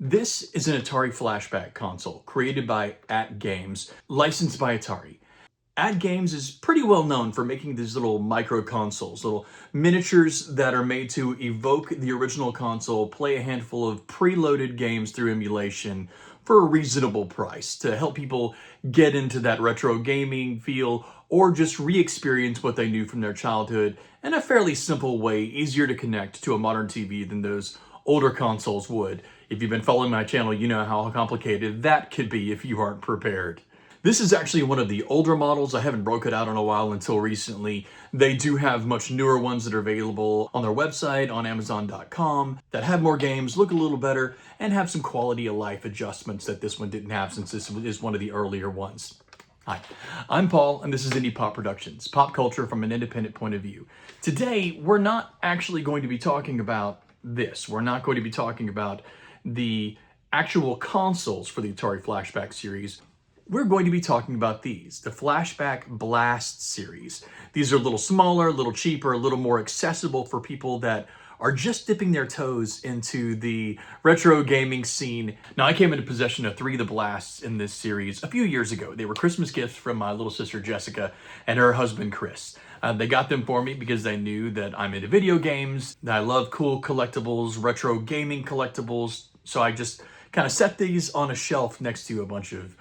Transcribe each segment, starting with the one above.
This is an Atari Flashback console created by AtGames, licensed by Atari. AtGames is pretty well known for making these little micro consoles, little miniatures that are made to evoke the original console, play a handful of preloaded games through emulation for a reasonable price to help people get into that retro gaming feel or just re-experience what they knew from their childhood in a fairly simple way, easier to connect to a modern TV than those older consoles would. If you've been following my channel, you know how complicated that could be if you aren't prepared. This is actually one of the older models. I haven't broke it out in a while until recently. They do have much newer ones that are available on their website, on Amazon.com, that have more games, look a little better, and have some quality of life adjustments that this one didn't have since this is one of the earlier ones. Hi, I'm Paul, and this is Indie Pop Productions, pop culture from an independent point of view. Today, we're not actually going to be talking about this. We're not going to be talking about the actual consoles for the Atari Flashback series. We're going to be talking about these, the Flashback Blast series. These are a little smaller, a little cheaper, a little more accessible for people that are just dipping their toes into the retro gaming scene. Now, I came into possession of 3 of the Blasts in this series a few years ago. They were Christmas gifts from my little sister Jessica and her husband Chris. They got them for me because they knew that I'm into video games, that I love cool collectibles, retro gaming collectibles. So I just kind of set these on a shelf next to a bunch of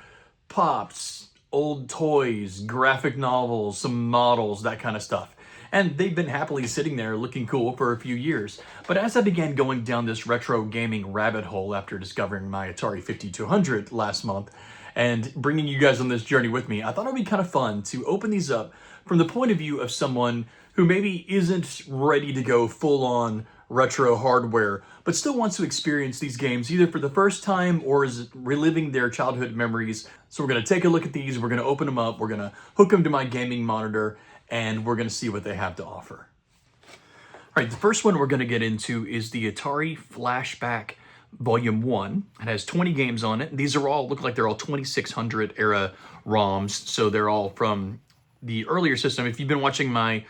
pops, old toys, graphic novels, some models, that kind of stuff. And they've been happily sitting there looking cool for a few years. But as I began going down this retro gaming rabbit hole after discovering my Atari 5200 last month and bringing you guys on this journey with me, I thought it would be kind of fun to open these up from the point of view of someone who maybe isn't ready to go full on retro hardware, but still wants to experience these games either for the first time or is reliving their childhood memories. So we're going to take a look at these, we're going to open them up, we're going to hook them to my gaming monitor, and we're going to see what they have to offer. All right, the first one we're going to get into is the Atari Flashback Volume 1. It has 20 games on it. These are all, look like they're all 2600 era ROMs, so they're all from the earlier system. If you've been watching my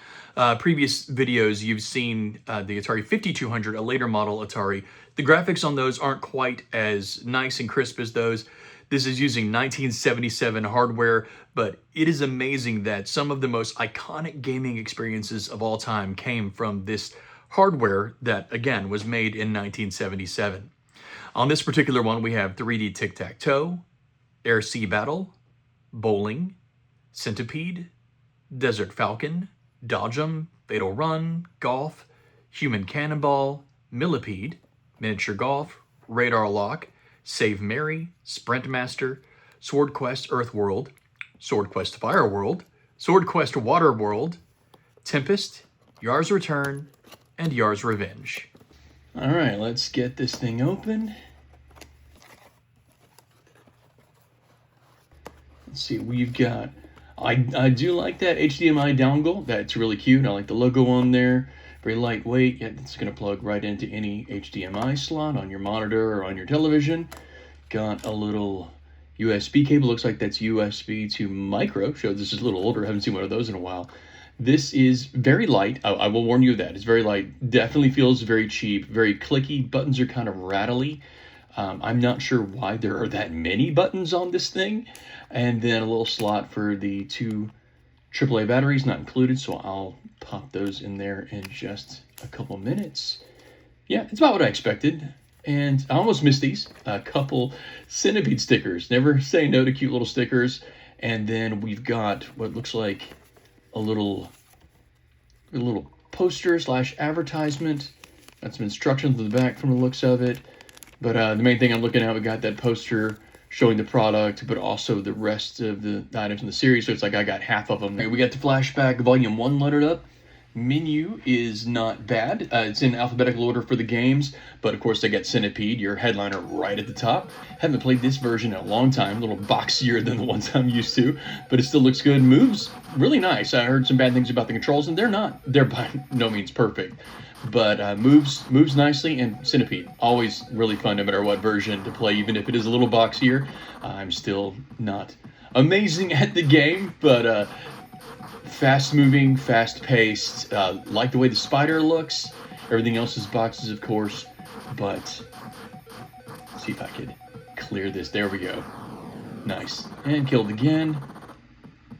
previous videos, you've seen the Atari 5200, a later model Atari. The graphics on those aren't quite as nice and crisp as those. This is using 1977 hardware, but it is amazing that some of the most iconic gaming experiences of all time came from this hardware that, again, was made in 1977. On this particular one, we have 3D Tic-Tac-Toe, Air-Sea Battle, Bowling, Centipede, Desert Falcon, Dodge'em, Fatal Run, Golf, Human Cannonball, Millipede, Miniature Golf, Radar Lock, Save Mary, Sprint Master, Sword Quest Earth World, Sword Quest Fire World, Sword Quest Water World, Tempest, Yar's Return, and Yar's Revenge. All right, let's get this thing open. Let's see, we've got, I do like that HDMI dongle. That's really cute. I like the logo on there. Very lightweight, yet it's going to plug right into any HDMI slot on your monitor or on your television. Got a little USB cable. Looks like that's USB to micro. Shows this is a little older. I haven't seen one of those in a while. This is very light. I will warn you of that. It's very light. Definitely feels very cheap. Very clicky. Buttons are kind of rattly. I'm not sure why there are that many buttons on this thing. And then a little slot for the 2 AAA batteries, not included, so I'll pop those in there in just a couple minutes. Yeah, it's about what I expected. And I almost missed these. A couple Centipede stickers. Never say no to cute little stickers. And then we've got what looks like a little poster / advertisement. Got some instructions on the back from the looks of it. But the main thing I'm looking at, we got that poster showing the product, but also the rest of the items in the series. So it's like I got half of them. We got the Flashback Volume 1 lettered up. Menu is not bad. It's in alphabetical order for the games, but of course they got Centipede, your headliner, right at the top. Haven't played this version in a long time. A little boxier than the ones I'm used to, but it still looks good. Moves really nice. I heard some bad things about the controls, and they're by no means perfect. But moves nicely, and Centipede, always really fun no matter what version to play, even if it is a little boxier. I'm still not amazing at the game, but fast-moving, fast-paced. Like the way the spider looks. Everything else is boxes, of course, but See if I could clear this. There we go. Nice. And killed again.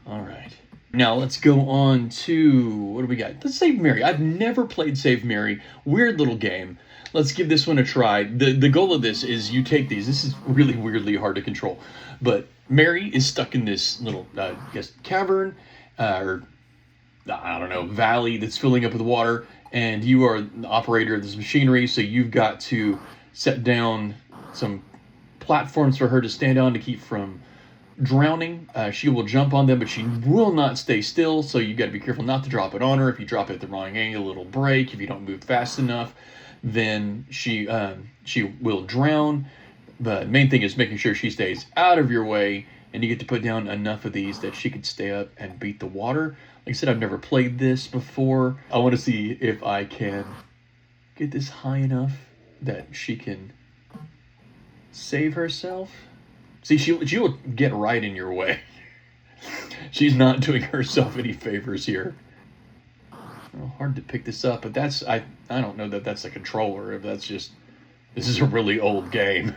All right. Now let's go on to, what do we got? Let's Save Mary. I've never played Save Mary. Weird little game. Let's give this one a try. The goal of this is you take these. This is really weirdly hard to control. But Mary is stuck in this little, I guess, cavern, or I don't know, valley that's filling up with water. And you are the operator of this machinery, so you've got to set down some platforms for her to stand on to keep from drowning. She will jump on them, but she will not stay still, so you got to be careful not to drop it on her. If you drop it at the wrong angle, it'll break. If you don't move fast enough, then she will drown. The main thing is making sure she stays out of your way, and you get to put down enough of these that she could stay up and beat the water. Like I said, I've never played this before. I want to see if I can get this high enough that she can save herself. See, she will get right in your way. She's not doing herself any favors here. Well, hard to pick this up, but that's, I don't know that that's a controller, if that's just, this is a really old game.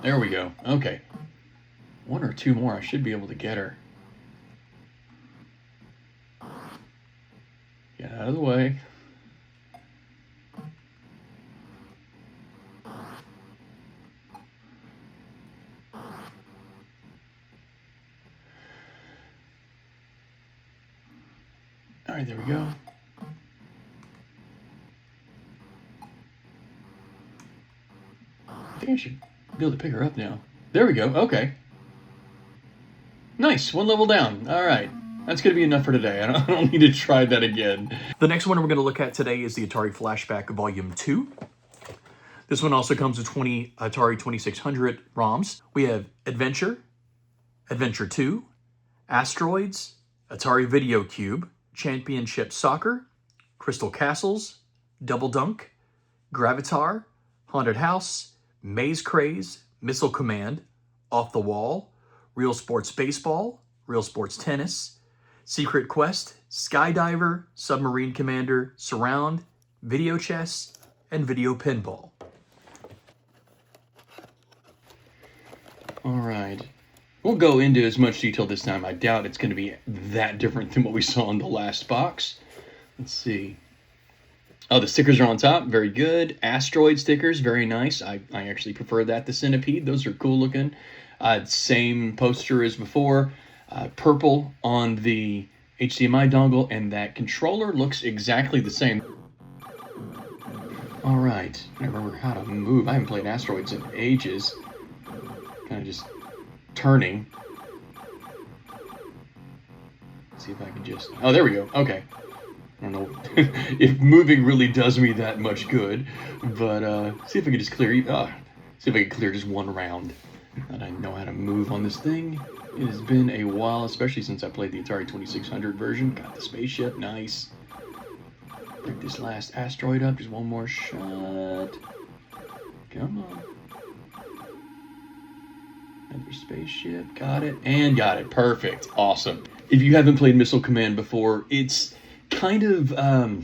There we go. Okay. One or two more, I should be able to get her. Get out of the way. All right, there we go. I think I should be able to pick her up now. There we go. Okay. Nice. One level down. All right. That's going to be enough for today. I don't need to try that again. The next one we're going to look at today is the Atari Flashback Volume 2. This one also comes with 20 Atari 2600 ROMs. We have Adventure, Adventure 2, Asteroids, Atari Video Cube, Championship Soccer, Crystal Castles, Double Dunk, Gravitar, Haunted House, Maze Craze, Missile Command, Off the Wall, Real Sports Baseball, Real Sports Tennis, Secret Quest, Skydiver, Submarine Commander, Surround, Video Chess, and Video Pinball. All right. We'll go into as much detail this time. I doubt it's going to be that different than what we saw in the last box. Let's see. Oh, the stickers are on top. Very good. Asteroid stickers. Very nice. I actually prefer that to Centipede. Those are cool looking. Same poster as before. Purple on the HDMI dongle, and that controller looks exactly the same. All right. I remember how to move. I haven't played Asteroids in ages. Kind of just turning. Let's see if I can just... Oh, there we go. Okay. I don't know if moving really does me that much good, but see if I can just clear... see if I can clear just one round. That I know how to move on this thing. It has been a while, especially since I played the Atari 2600 version. Got the spaceship. Nice. Break this last asteroid up. Just one more shot. Come on. Another spaceship, got it, and got it. Perfect, awesome. If you haven't played Missile Command before, it's kind of, it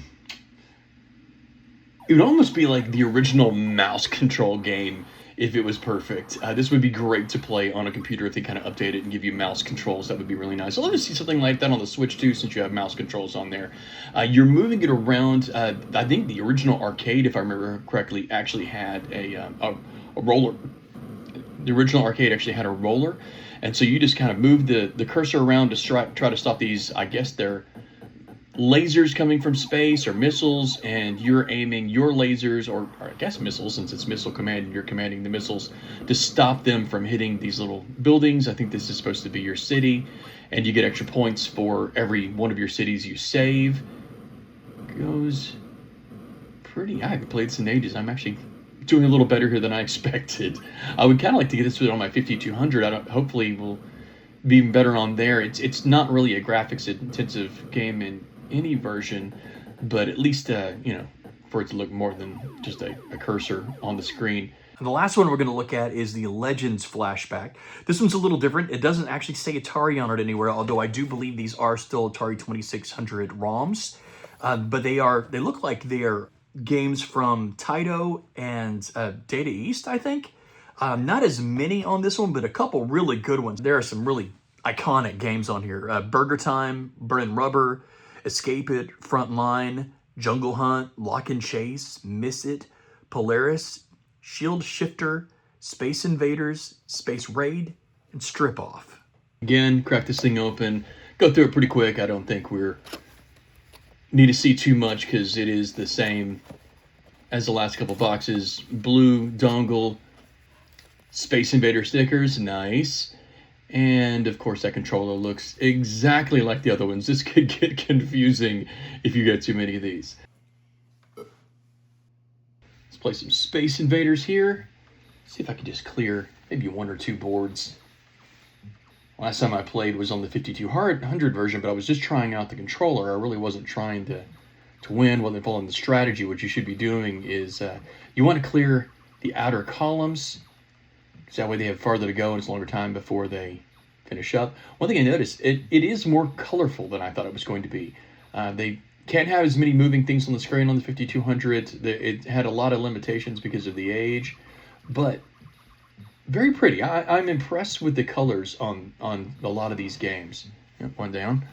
would almost be like the original mouse control game if it was perfect. This would be great to play on a computer if they kind of update it and give you mouse controls. That would be really nice. I'd love to see something like that on the Switch too, since you have mouse controls on there. You're moving it around. I think the original arcade, if I remember correctly, actually had a roller. The original arcade actually had a roller, and so you just kind of move the cursor around to try to stop these, I guess they're lasers coming from space or missiles, and you're aiming your lasers, or I guess missiles, since it's Missile Command and you're commanding the missiles, to stop them from hitting these little buildings. I think this is supposed to be your city, and you get extra points for every one of your cities you save. Goes pretty... I haven't played this in ages. I'm actually doing a little better here than I expected. I would kind of like to get this on my 5200. Hopefully we'll be even better on there. It's not really a graphics intensive game in any version, but at least you know, for it to look more than just a cursor on the screen. And the last one we're going to look at is the Legends Flashback. This one's a little different. It doesn't actually say Atari on it anywhere, although I do believe these are still Atari 2600 ROMs. But they look like they're games from Taito and Data East, I think. Not as many on this one, but a couple really good ones. There are some really iconic games on here. Burger Time, Burn Rubber, Escape It, Frontline, Jungle Hunt, Lock and Chase, Miss It, Polaris, Shield Shifter, Space Invaders, Space Raid, and Strip Off. Again, crack this thing open, go through it pretty quick. I don't think we're need to see too much because it is the same as the last couple boxes. Blue dongle, Space Invader stickers, nice. And of course that controller looks exactly like the other ones. This could get confusing if you get too many of these. Let's play some Space Invaders here. See if I can just clear maybe 1 or 2 boards. Last time I played was on the 5200 version, but I was just trying out the controller. I really wasn't trying to win, wasn't following the strategy. What you should be doing is you want to clear the outer columns, because that way they have farther to go and it's a longer time before they finish up. One thing I noticed, it is more colorful than I thought it was going to be. They can't have as many moving things on the screen on the 5200. It had a lot of limitations because of the age, but very pretty. I'm impressed with the colors on a lot of these games. Yep, one down.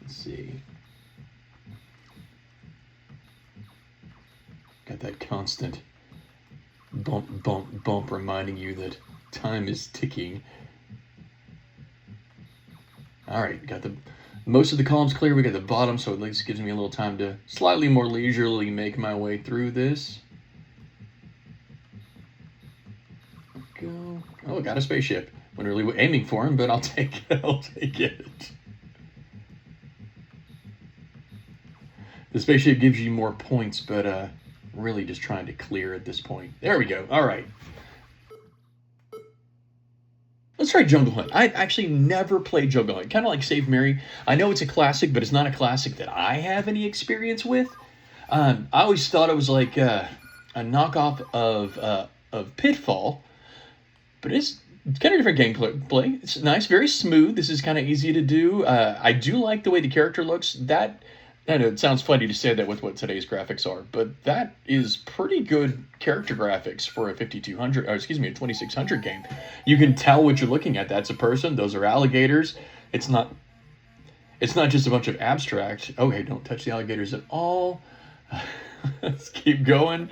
Let's see. Got that constant bump, bump, bump reminding you that time is ticking. All right, got most of the columns clear. We got the bottom, so at least gives me a little time to slightly more leisurely make my way through this. Go. Oh, got a spaceship. Wasn't really aiming for him, but I'll take it. I'll take it. The spaceship gives you more points, but really just trying to clear at this point. There we go. All right. Let's try Jungle Hunt. I actually never played Jungle Hunt. Kind of like Save Mary. I know it's a classic, but it's not a classic that I have any experience with. I always thought it was like a knockoff of Pitfall. But it's kind of different gameplay. It's nice, very smooth. This is kind of easy to do. I do like the way the character looks. I know it sounds funny to say that with what today's graphics are, but that is pretty good character graphics for a 5200, or excuse me, a 2600 game. You can tell what you're looking at. That's a person. Those are alligators. It's not just a bunch of abstract. Okay, don't touch the alligators at all. Let's keep going.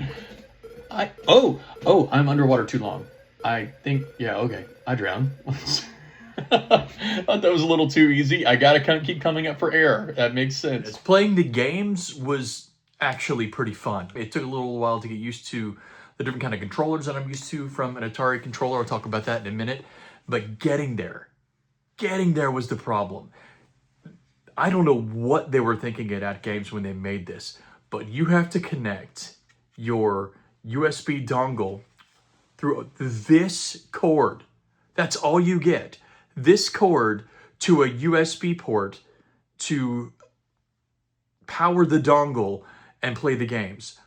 I'm underwater too long. I think, yeah, okay, I drowned. I thought that was a little too easy. I gotta keep coming up for air. That makes sense. Playing the games was actually pretty fun. It took a little while to get used to the different kind of controllers that I'm used to from an Atari controller. I'll talk about that in a minute. But getting there was the problem. I don't know what they were thinking at AtGames when they made this, but you have to connect your USB dongle through this cord. That's all you get. This cord to a USB port to power the dongle and play the games.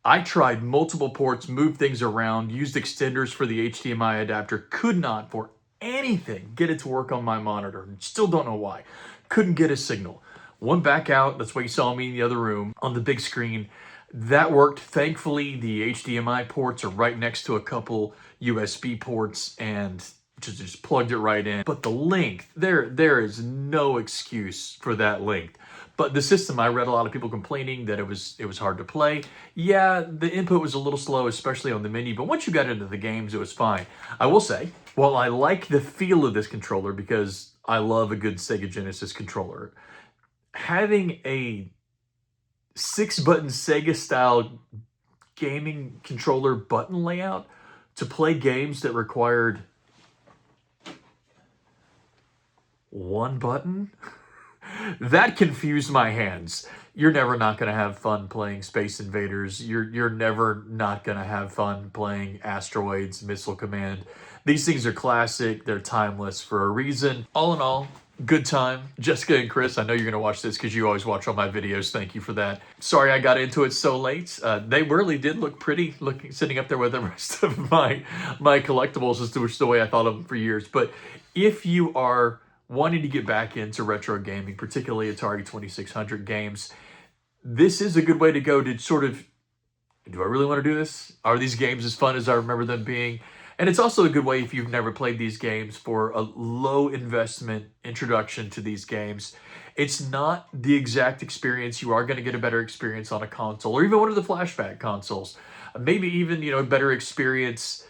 I tried multiple ports, moved things around, used extenders for the HDMI adapter, could not for anything get it to work on my monitor. Still don't know why. Couldn't get a signal. Went back out, that's why you saw me in the other room on the big screen. That worked. Thankfully, the HDMI ports are right next to a couple USB ports and just plugged it right in. But the length, there is no excuse for that length. But the system, I read a lot of people complaining that it was hard to play. Yeah, the input was a little slow, especially on the menu, but once you got into the games, it was fine. I will say, while I like the feel of this controller because I love a good Sega Genesis controller, having a 6-button Sega-style gaming controller button layout to play games that required one button, that confused my hands. You're never not going to have fun playing Space Invaders. You're never not going to have fun playing Asteroids, Missile Command. These things are classic. They're timeless for a reason. All in all, good time. Jessica and Chris, I know you're going to watch this because you always watch all my videos. Thank you for that. Sorry I got into it so late. They really did look pretty, sitting up there with the rest of my collectibles, which is the way I thought of them for years. But if you are wanting to get back into retro gaming, particularly Atari 2600 games, this is a good way to go to sort of, do I really want to do this? Are these games as fun as I remember them being? And it's also a good way if you've never played these games for a low investment introduction to these games. It's not the exact experience. You are going to get a better experience on a console or even one of the flashback consoles. Maybe even, a better experience,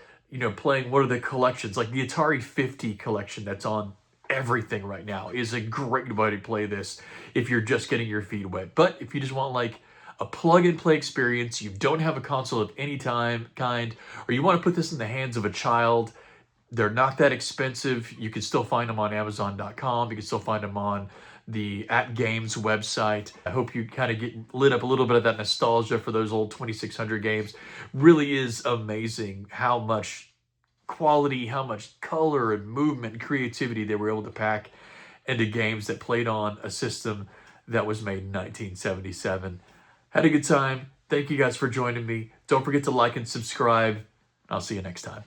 playing one of the collections like the Atari 50 collection that's on everything right now is a great way to play this if you're just getting your feet wet. But if you just want like a plug and play experience, you don't have a console of any kind, or you want to put this in the hands of a child, they're not that expensive. You can still find them on Amazon.com. You can still find them on the AtGames website. I hope you kind of get lit up a little bit of that nostalgia for those old 2600 games. Really is amazing how much quality, how much color and movement and creativity they were able to pack into games that played on a system that was made in 1977. Had a good time. Thank you guys for joining me. Don't forget to like and subscribe. I'll see you next time.